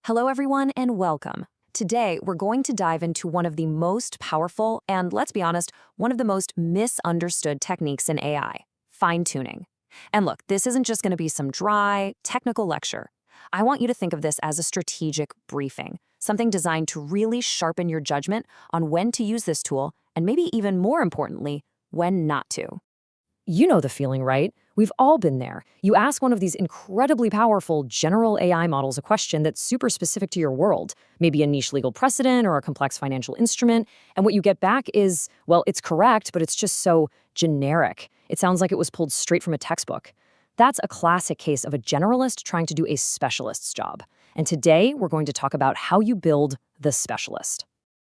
Hello, everyone, and welcome. Today, we're going to dive into one of the most powerful and, let's be honest, one of the most misunderstood techniques in AI, fine-tuning. And look, this isn't just going to be some dry, technical lecture. I want you to think of this as a strategic briefing, something designed to really sharpen your judgment on when to use this tool, and maybe even more importantly, when not to. You know the feeling, right? We've all been there. You ask one of these incredibly powerful general AI models a question that's super specific to your world, maybe a niche legal precedent or a complex financial instrument, and what you get back is, well, it's correct, but it's just so generic. It sounds like it was pulled straight from a textbook. That's a classic case of a generalist trying to do a specialist's job. And today, we're going to talk about how you build the specialist.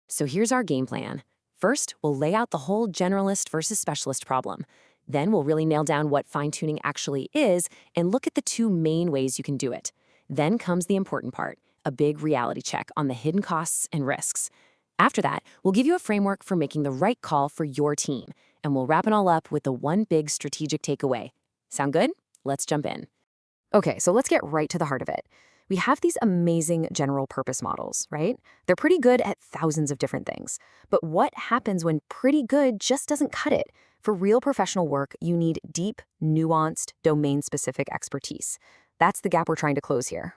So here's our game plan. First, we'll lay out the whole generalist versus specialist problem. Then we'll really nail down what fine-tuning actually is and look at the two main ways you can do it. Then comes the important part, a big reality check on the hidden costs and risks. After that, we'll give you a framework for making the right call for your team, and we'll wrap it all up with the one big strategic takeaway. Sound good? Let's jump in. Okay, so let's get right to the heart of it. We have these amazing general purpose models, right? They're pretty good at thousands of different things. But what happens when pretty good just doesn't cut it? For real professional work, you need deep, nuanced, domain-specific expertise. That's the gap we're trying to close here.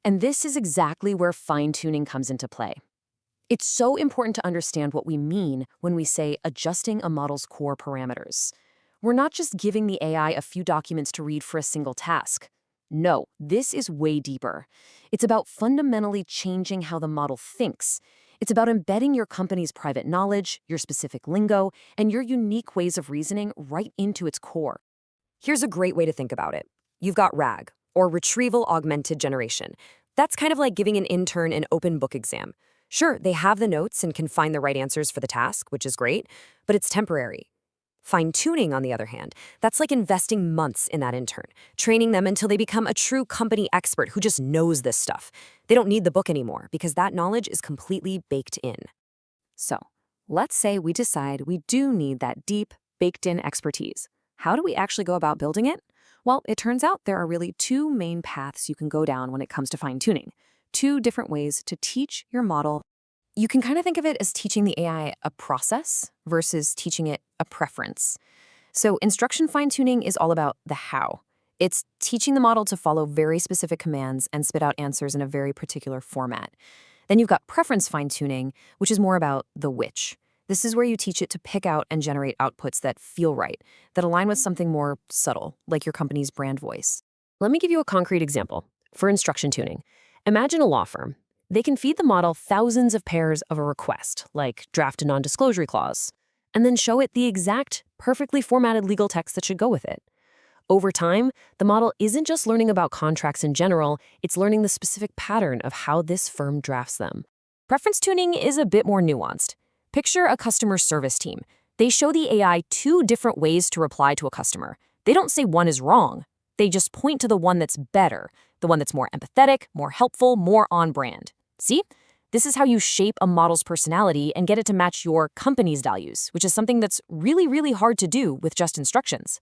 And this is exactly where fine-tuning comes into play. It's so important to understand what we mean when we say adjusting a model's core parameters. We're not just giving the AI a few documents to read for a single task. No, this is way deeper. It's about fundamentally changing how the model thinks. It's about embedding your company's private knowledge, your specific lingo, and your unique ways of reasoning right into its core. Here's a great way to think about it. You've got RAG, or Retrieval Augmented Generation. That's kind of like giving an intern an open book exam. Sure, they have the notes and can find the right answers for the task, which is great, but it's temporary. Fine-tuning, on the other hand, that's like investing months in that intern, training them until they become a true company expert who just knows this stuff. They don't need the book anymore because that knowledge is completely baked in. So, let's say we decide we do need that deep, baked-in expertise. How do we actually go about building it? Well, it turns out there are really two main paths you can go down when it comes to fine-tuning. Two different ways to teach your model. You can kind of think of it as teaching the AI a process versus teaching it a preference. So instruction fine-tuning is all about the how. It's teaching the model to follow very specific commands and spit out answers in a very particular format. Then you've got preference fine-tuning, which is more about the which. This is where you teach it to pick out and generate outputs that feel right, that align with something more subtle, like your company's brand voice. Let me give you a concrete example for instruction tuning. Imagine a law firm. They can feed the model thousands of pairs of a request, like draft a non-disclosure clause, and then show it the exact, perfectly formatted legal text that should go with it. Over time, the model isn't just learning about contracts in general, it's learning the specific pattern of how this firm drafts them. Preference tuning is a bit more nuanced. Picture a customer service team. They show the AI two different ways to reply to a customer. They don't say one is wrong. They just point to the one that's better, the one that's more empathetic, more helpful, more on brand. See? This is how you shape a model's personality and get it to match your company's values, which is something that's really, really hard to do with just instructions.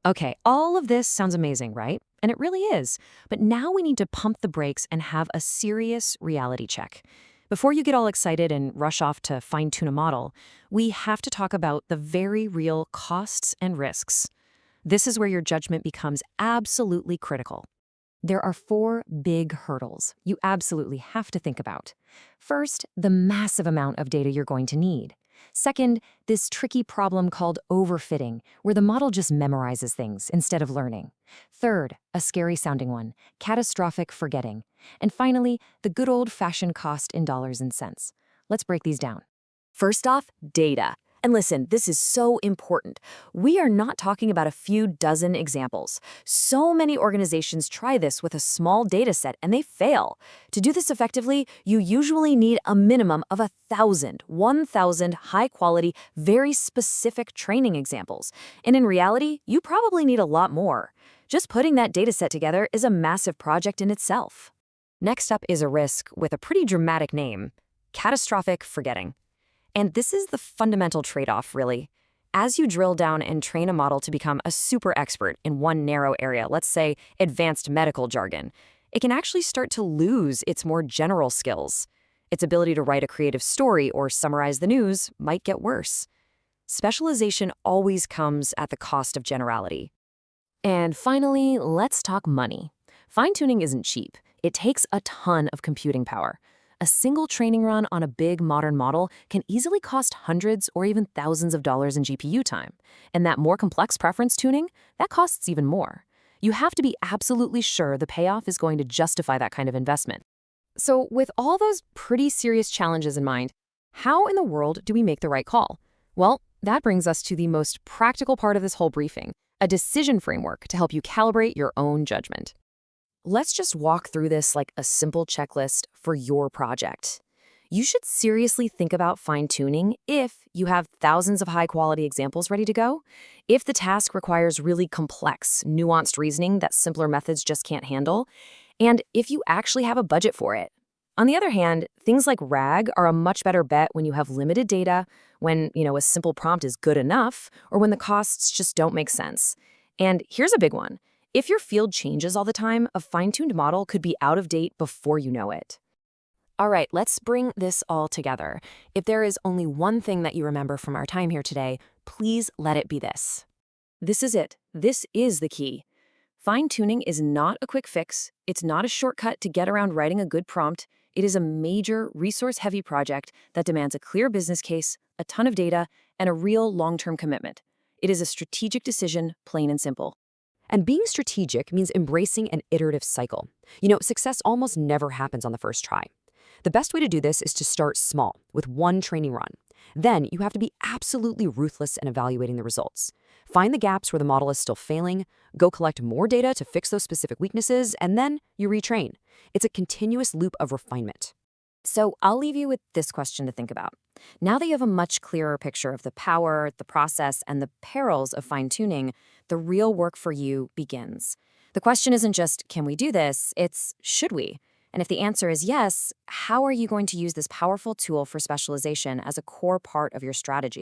Okay, all of this sounds amazing, right? And it really is. But now we need to pump the brakes and have a serious reality check. Before you get all excited and rush off to fine-tune a model, we have to talk about the very real costs and risks. This is where your judgment becomes absolutely critical. There are four big hurdles you absolutely have to think about. First, the massive amount of data you're going to need. Second, this tricky problem called overfitting, where the model just memorizes things instead of learning. Third, a scary-sounding one, catastrophic forgetting. And finally, the good old-fashioned cost in dollars and cents. Let's break these down. First off, data. And listen, this is so important. We are not talking about a few dozen examples. So many organizations try this with a small data set and they fail. To do this effectively, you usually need a minimum of 1,000 high-quality, very specific training examples. And in reality, you probably need a lot more. Just putting that data set together is a massive project in itself. Next up is a risk with a pretty dramatic name, catastrophic forgetting. And this is the fundamental trade-off, really. As you drill down and train a model to become a super expert in one narrow area, let's say advanced medical jargon, it can actually start to lose its more general skills. Its ability to write a creative story or summarize the news might get worse. Specialization always comes at the cost of generality. And finally, let's talk money. Fine-tuning isn't cheap. It takes a ton of computing power. A single training run on a big modern model can easily cost hundreds or even thousands of dollars in GPU time. And that more complex preference tuning, that costs even more. You have to be absolutely sure the payoff is going to justify that kind of investment. So with all those pretty serious challenges in mind, how in the world do we make the right call? Well, that brings us to the most practical part of this whole briefing, a decision framework to help you calibrate your own judgment. Let's just walk through this like a simple checklist for your project. You should seriously think about fine-tuning if you have thousands of high-quality examples ready to go, if the task requires really complex, nuanced reasoning that simpler methods just can't handle, and if you actually have a budget for it. On the other hand, things like RAG are a much better bet when you have limited data, when, a simple prompt is good enough, or when the costs just don't make sense. And here's a big one. If your field changes all the time, a fine-tuned model could be out of date before you know it. All right, let's bring this all together. If there is only one thing that you remember from our time here today, please let it be this. This is it. This is the key. Fine-tuning is not a quick fix. It's not a shortcut to get around writing a good prompt. It is a major, resource-heavy project that demands a clear business case, a ton of data, and a real long-term commitment. It is a strategic decision, plain and simple. And being strategic means embracing an iterative cycle. Success almost never happens on the first try. The best way to do this is to start small, with one training run. Then you have to be absolutely ruthless in evaluating the results. Find the gaps where the model is still failing, go collect more data to fix those specific weaknesses, and then you retrain. It's a continuous loop of refinement. So I'll leave you with this question to think about. Now that you have a much clearer picture of the power, the process, and the perils of fine-tuning, the real work for you begins. The question isn't just, can we do this? It's, should we? And if the answer is yes, how are you going to use this powerful tool for specialization as a core part of your strategy?